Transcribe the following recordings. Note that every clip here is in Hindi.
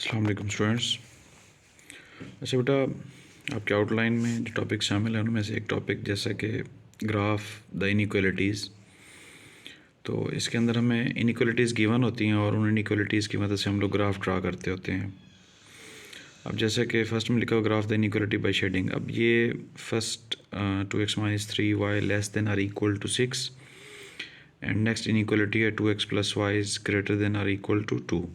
अस्सलाम वालेकुम स्टूडेंट्स। अच्छा बेटा, आपके आउटलाइन में जो टॉपिक शामिल है उनमें से एक टॉपिक जैसा कि ग्राफ द इनइक्वालिटीज़। तो इसके अंदर हमें इनइक्वालिटीज़ गिवन होती हैं और उन इनइक्वालिटीज़ की मदद से हम लोग ग्राफ ड्रा करते होते हैं। अब जैसे कि फर्स्ट में लिखा हुआ graph the inequality by shading. अब ये first 2x-3y less than or equal to 6 and next inequality है 2x plus y is greater than or equal to 2।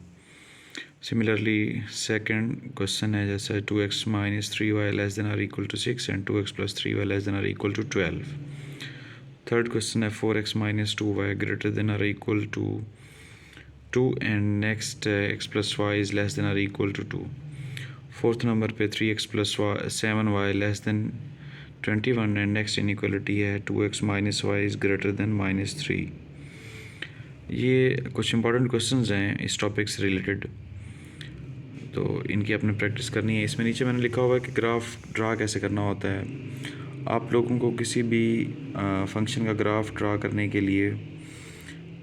Similarly, second question है जैसे 2x minus 3y less than or equal to 6 and 2x plus 3y less than or equal to 12. Third question है 4x minus 2y greater than or equal to 2 and next x plus y is less than or equal to 2. Fourth number पे 3x plus 7y less than 21 and next inequality है 2x minus y is greater than minus 3. ये कुछ इंपॉर्टेंट क्वेश्चंस हैं इस टॉपिक से रिलेटेड, तो इनकी आपने प्रैक्टिस करनी है। इसमें नीचे मैंने लिखा हुआ है कि ग्राफ ड्रा कैसे करना होता है। आप लोगों को किसी भी फंक्शन का ग्राफ ड्रा करने के लिए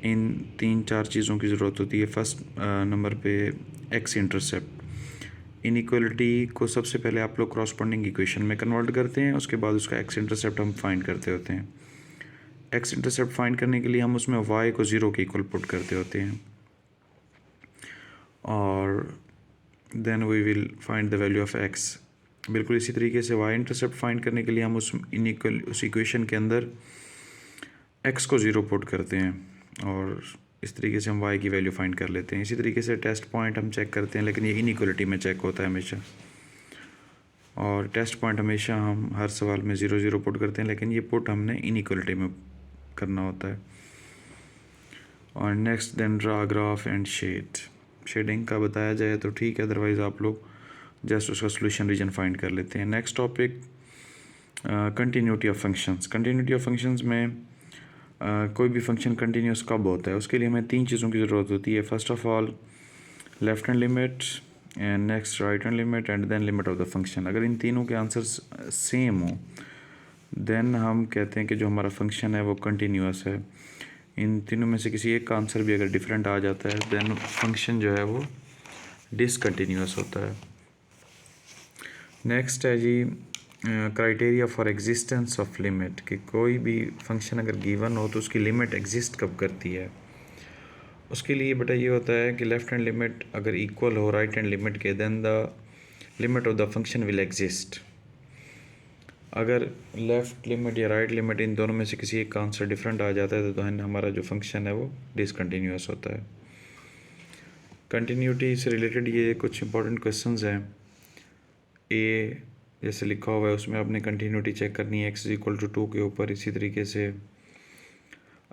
इन 3-4 चीज़ों की ज़रूरत होती है। फर्स्ट नंबर पे एक्स इंटरसेप्ट। इनइक्वालिटी को सबसे पहले आप लोग क्रॉसपोंडिंग इक्वेशन में कन्वर्ट करते हैं, उसके बाद उसका एक्स इंटरसेप्ट हम फाइंड करते होते हैं। एक्स इंटरसेप्ट फाइंड करने के लिए हम उसमें वाई को 0 के इक्वल पुट करते होते हैं और then we will find the value of x. बिल्कुल इसी तरीके से वाई इंटरसेप्ट फाइंड करने के लिए हम उस इक्वेशन के अंदर एक्स को 0 पुट करते हैं और इस तरीके से हम वाई की वैल्यू फाइंड कर लेते हैं। इसी तरीके से टेस्ट पॉइंट हम चेक करते हैं, लेकिन ये इनइक्वालिटी में चेक होता है हमेशा, और टेस्ट पॉइंट हमेशा हम हर सवाल में 0-0 पुट करते हैं, लेकिन ये पुट हमने इनइक्वालिटी में करना होता है। और next then draw graph and shading का बताया जाए तो ठीक है, अदरवाइज़ आप लोग जस्ट उसका सोल्यूशन रीजन फाइंड कर लेते हैं। Next topic continuity of functions. Continuity of functions में कोई भी फंक्शन कंटिन्यूस कब होता है, उसके लिए हमें 3 चीज़ों की ज़रूरत होती है। First of all left hand limit and next right hand limit and then limit of the function. अगर इन तीनों के आंसर्स सेम हो देन हम कहते हैं कि जो हमारा फंक्शन है वो कंटिन्यूस है। इन तीनों में से किसी एक का आंसर भी अगर डिफरेंट आ जाता है देन फंक्शन जो है वो डिसकंटिन्यूस होता है। नेक्स्ट है जी criteria for existence of limit, कि कोई भी फंक्शन अगर गिवन हो तो उसकी लिमिट एग्जिस्ट कब करती है। उसके लिए बेटा ये होता है कि लेफ्ट हैंड लिमिट अगर इक्वल हो राइट हैंड लिमिट के then the limit of the function will exist. अगर लेफ़्ट लिमिट या राइट लिमिट इन दोनों में से किसी एक का आंसर डिफरेंट आ जाता है तो हमारा जो फंक्शन है वो डिसकंटिन्यूस होता है। कंटिन्यूटी से रिलेटेड ये कुछ इंपॉर्टेंट क्वेश्चंस हैं। ए जैसे लिखा हुआ है उसमें आपने कंटिन्यूटी चेक करनी है x=2 के ऊपर। इसी तरीके से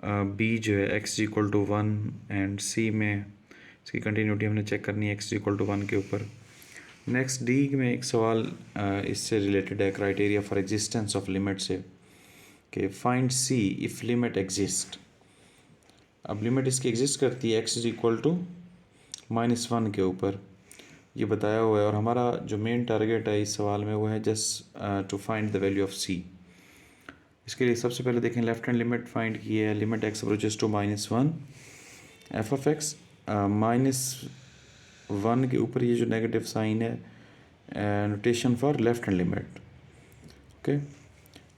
बी जो है x=1 एंड सी में इसकी कंटिन्यूटी हमने चेक करनी है x=1 के ऊपर। नेक्स्ट डी में एक सवाल इससे रिलेटेड है, criteria for existence of limit से, कि find C if limit exist. अब लिमिट इसकी एग्जिस्ट करती है x=-1 के ऊपर, ये बताया हुआ है, और हमारा जो मेन टारगेट है इस सवाल में वो है just to find the value of c. इसके लिए सबसे पहले देखें लेफ्ट हैंड लिमिट फाइंड की है। Limit x approaches to -1 f of x -1 के ऊपर ये जो नेगेटिव साइन है notation for left hand limit, okay,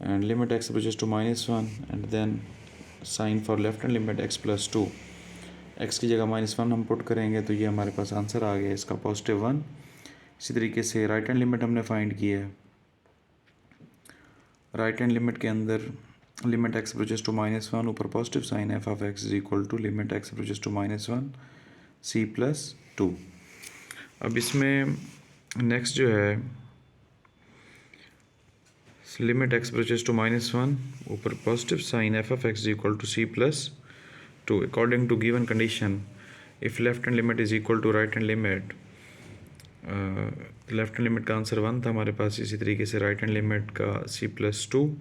and limit x approaches to -1 and then sign for left hand limit x+2। x की जगह -1 हम पुट करेंगे तो ये हमारे पास आंसर आ गया इसका +1। इसी तरीके से राइट हैंड लिमिट हमने फाइंड की है। राइट हैंड लिमिट के अंदर लिमिट x अप्रोचेस टू -1 ऊपर positive sign f of x limit x approaches to -1 c+2। अब इसमें नेक्स्ट जो है लिमिट x अप्रोचेस टू -1 ऊपर positive sign f of x c+2 according to given condition if left hand limit is equal to right hand limit. Left hand limit का आंसर 1 था हमारे पास। इसी तरीके से राइट हैंड लिमिट का c+2,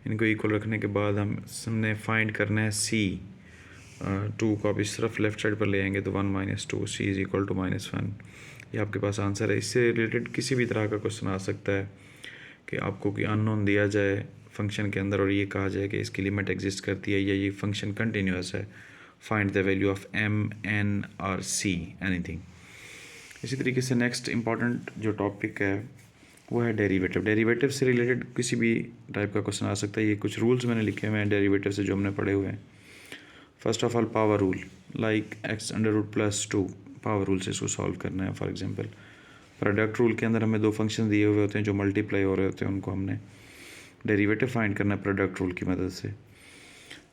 इनको इक्वल रखने के बाद हमने फाइंड करना है c। 2 को आप इस तरफ लेफ्ट साइड पर ले आएंगे तो 1 - 2 c = -1। ये आपके पास आंसर है। इससे रिलेटेड किसी भी तरह का क्वेश्चन आ सकता है कि आपको कोई अननोन दिया जाए फंक्शन के अंदर और ये कहा जाए कि इसकी लिमिट एग्जिस्ट करती है या ये फंक्शन कंटिन्यूस है, find the value of m, n और c, एनीथिंग। इसी तरीके से नेक्स्ट इम्पॉर्टेंट जो टॉपिक है वो है डेरिवेटिव। डेरिवेटिव से रिलेटेड किसी भी टाइप का क्वेश्चन आ सकता है। ये कुछ रूल्स मैंने लिखे हुए हैं डेरिवेटिव से जो हमने पढ़े हुए हैं। First of all power rule, like x under root plus 2, power rule से इसको सॉल्व करना है। फॉर एग्जांपल प्रोडक्ट रूल के अंदर हमें दो फंक्शन दिए हुए होते हैं जो मल्टीप्लाई हो रहे होते हैं, उनको हमने डेरिवेटिव फाइंड करना है प्रोडक्ट रूल की मदद से।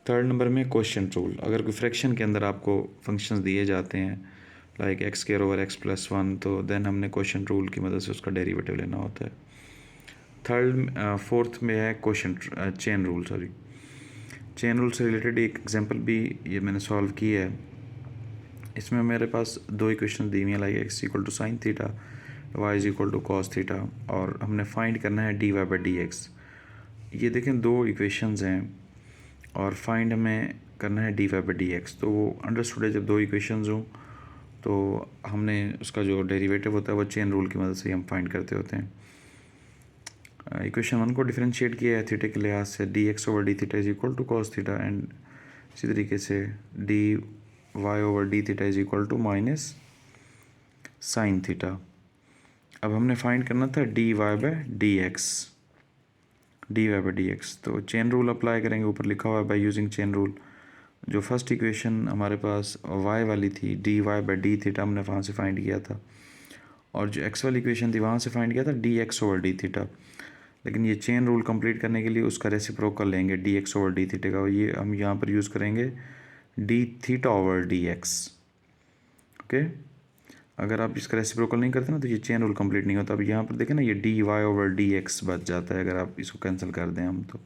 थर्ड नंबर में क्वोशिएंट रूल, अगर कोई फ्रैक्शन के अंदर आपको फंक्शंस दिए जाते हैं like x square over x plus 1, तो देन हमने क्वोशिएंट रूल की मदद से उसका डेरिवेटिव लेना होता है। फोर्थ में है quotient chain rule, chain rule से रिलेटेड एक एग्जांपल भी ये मैंने सॉल्व की है। इसमें मेरे पास दो इक्वेशन दी हुई हैं, like x equal to sine theta, y is equal to cos theta, और हमने फाइंड करना है d y by d x. ये देखें दो इक्वेशंस हैं और फाइंड हमें करना है d y by d x. तो वो अंडरस्टूड है, जब दो इक्वेशंस हों तो हमने उसका जो डेरिवेटिव होता है वो चेन रूल की मदद से हम फाइंड करते होते हैं। इक्वेशन 1 को डिफरेंशिएट किया है थीटा के लिहाज से, d x over d theta is equal to cos theta, and इसी तरीके से d y over d theta is equal to minus sine theta. अब हमने फाइंड करना था d y by d x, d y by d x. तो चेन रूल अप्लाई करेंगे, ऊपर लिखा हुआ है बाई यूजिंग चेन रूल। जो फर्स्ट इक्वेशन हमारे पास y वाली थी, d y by d theta, हमने वहाँ से फाइंड किया था, और जो x वाली इक्वेशन थी वहाँ से फाइंड किया था D x over d theta. लेकिन ये चेन रूल कंप्लीट करने के लिए उसका रेसिप्रोकल लेंगे D x over d theta का, ये हम यहाँ पर यूज़ करेंगे D theta over d x. Okay, अगर आप इसका रेसिप्रोकल नहीं करते ना तो ये चेन रूल कंप्लीट नहीं होता। अब यहाँ पर देखें ना, ये d y over d x बच जाता है अगर आप इसको कैंसिल कर दें हम तो,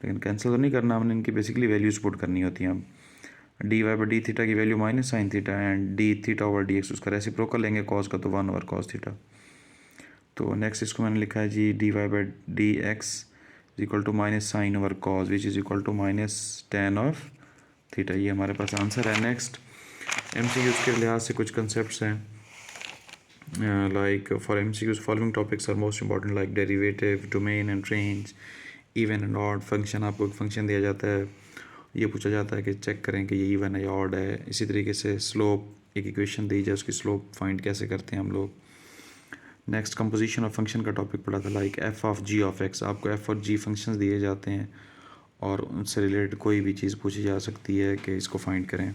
लेकिन कैंसिल तो नहीं करना, हमने इनकी बेसिकली वैल्यूज पुट करनी होती हैं। अब d y by d theta की value minus sine theta, and d theta over d x, उसका रेसिप्रोकल लेंगे कॉस का, तो 1 ओवर कॉस थीटा। तो नेक्स्ट इसको मैंने लिखा है जी d y by d x is equal to minus sine over cos which is equal to minus tan of theta. ये हमारे पास आंसर है। नेक्स्ट MCQs के लिहाज से कुछ कंसेप्ट हैं, like for MCQs following topics are most important, like derivative, domain and range, even and odd function. आपको एक फंक्शन दिया जाता है, ये पूछा जाता है कि चेक करें कि ये इवन है या ऑड है। इसी तरीके से स्लोप, एक इक्वेशन दी जाए उसकी स्लोप फाइंड कैसे करते हैं हम लोग। नेक्स्ट कंपोजिशन ऑफ फंक्शन का टॉपिक पढ़ा था, like f of g of x. आपको एफ और जी फंक्शंस दिए जाते हैं और उनसे रिलेटेड कोई भी चीज़ पूछी जा सकती है कि इसको फाइंड करें।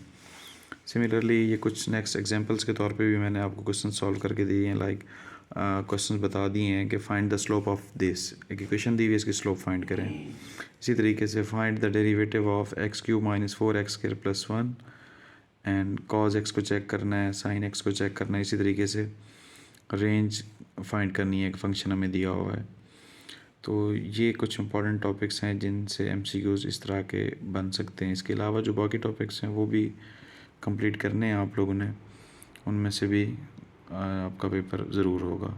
सिमिलरली ये कुछ नेक्स्ट एग्जांपल्स के तौर पे भी मैंने आपको क्वेश्चन सॉल्व करके दिए हैं, लाइक क्वेश्चन बता दिए हैं कि find the slope of this, एक इक्वेशन दी हुई है, इसकी स्लोप फाइंड करें। इसी तरीके से find the derivative of x cube minus 4x square plus 1, and cos x को चेक करना है, साइन एक्स को चेक करना है। इसी तरीके से रेंज फाइंड करनी है, एक फंक्शन हमें दिया हुआ है। तो ये कुछ इंपॉर्टेंट टॉपिक्स हैं जिनसे MCQs इस तरह के बन सकते हैं। इसके अलावा जो बाकी टॉपिक्स हैं वो भी कंप्लीट करने हैं आप लोगों ने, उनमें से भी आपका पेपर ज़रूर होगा।